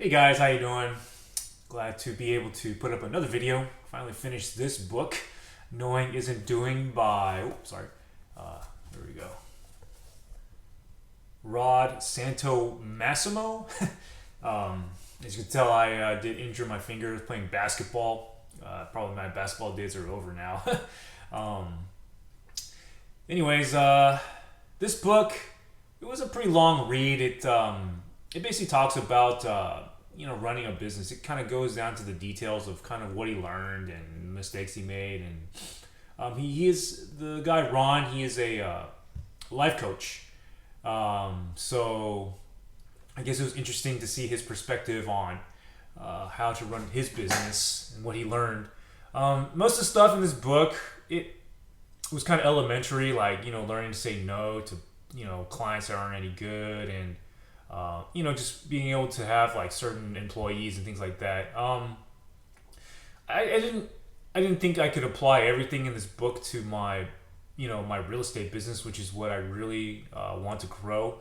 Hey guys, how you doing? Glad to be able to put up another video. Finally finished this book, Knowing Isn't Doing by, there we go. Rod Santomassimo. As you can tell, I did injure my finger playing basketball. Probably my basketball days are over now. um, anyways, this book, it was a pretty long read. It basically talks about running a business. It kind of goes down to the details of kind of what he learned and mistakes he made. And he is the guy Ron. He is a life coach. So I guess it was interesting to see his perspective on how to run his business and what he learned. Most of the stuff in this book, it was kind of elementary, like learning to say no to clients that aren't any good, and just being able to have like certain employees and things like that. I didn't think I could apply everything in this book to my my real estate business, which is what I really want to grow.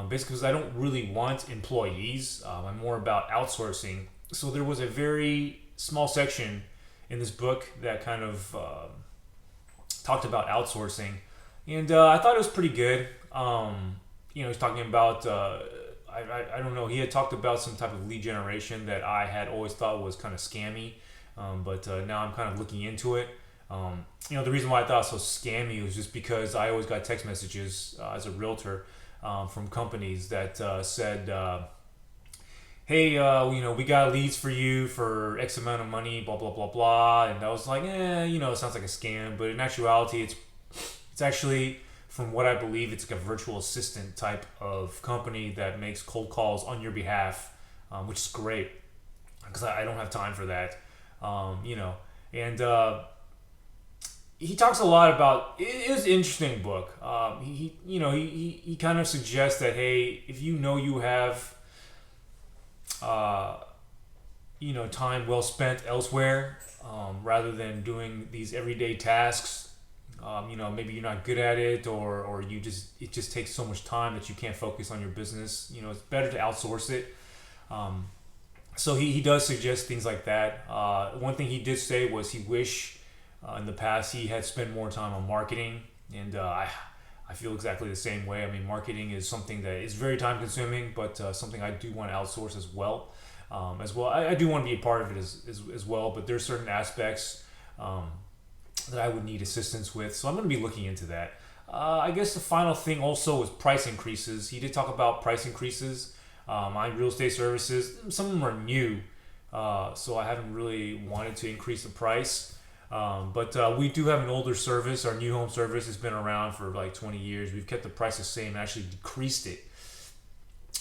Basically, because I don't really want employees. I'm more about outsourcing. So there was a very small section in this book that kind of talked about outsourcing, and I thought it was pretty good. He's talking about I don't know. He had talked about some type of lead generation that I had always thought was kind of scammy, but now I'm kind of looking into it. The reason why I thought it was so scammy was just because I always got text messages as a realtor from companies that said, "Hey, we got leads for you for X amount of money, blah blah blah blah," and I was like, it sounds like a scam, but in actuality, it's actually, from what I believe, it's like a virtual assistant type of company that makes cold calls on your behalf, which is great because I don't have time for that. And he talks a lot about. It is an interesting book. He kind of suggests that, hey, if you have time well spent elsewhere, rather than doing these everyday tasks. Maybe you're not good at it, or it just takes so much time that you can't focus on your business. It's better to outsource it. So he does suggest things like that. One thing he did say was he wish in the past he had spent more time on marketing, and I feel exactly the same way. I mean, marketing is something that is very time consuming, but something I do want to outsource as well. I do want to be a part of it as well, but there's certain aspects that I would need assistance with. So I'm going to be looking into that. I guess the final thing also was price increases. He did talk about price increases on real estate services. Some of them are new, so I haven't really wanted to increase the price. But we do have an older service. Our new home service has been around for like 20 years. We've kept the price the same and actually decreased it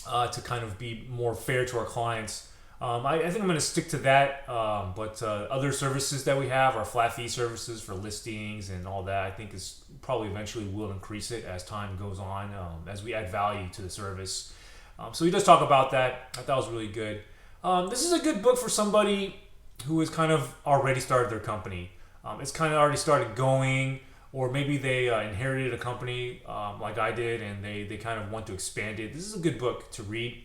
to kind of be more fair to our clients. I think I'm going to stick to that, but other services that we have are flat fee services for listings and all that. I think is probably eventually will increase it as time goes on, as we add value to the service. So he does talk about that. I thought it was really good. This is a good book for somebody who has kind of already started their company. It's kind of already started going, or maybe they inherited a company like I did, and they kind of want to expand it. This is a good book to read.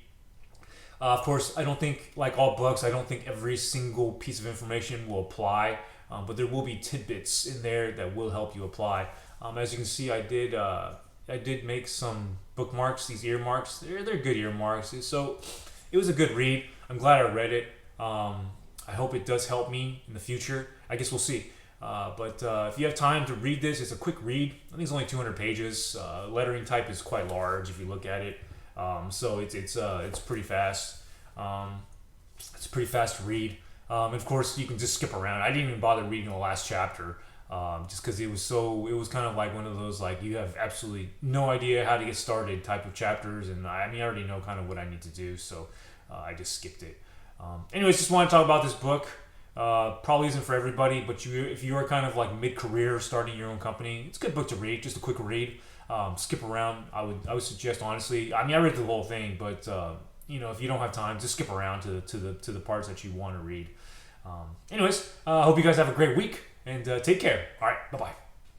Of course, I don't think, like all books, I don't think every single piece of information will apply, but there will be tidbits in there that will help you apply. As you can see, I did make some bookmarks, these earmarks. They're good earmarks. So it was a good read. I'm glad I read it. I hope it does help me in the future. I guess we'll see. But if you have time to read this, it's a quick read. I think it's only 200 pages. Lettering type is quite large if you look at it. So it's pretty fast. It's pretty fast to read. And of course, you can just skip around. I didn't even bother reading the last chapter, just because it was kind of like one of those, like, you have absolutely no idea how to get started type of chapters. And I already know kind of what I need to do, so I just skipped it. Anyways, just want to talk about this book. Probably isn't for everybody, but if you are kind of like mid-career starting your own company, it's a good book to read. Just a quick read. Skip around. I would suggest, honestly. I read the whole thing, but if you don't have time, just skip around to the parts that you want to read. Anyways, I hope you guys have a great week, and take care. All right, bye bye.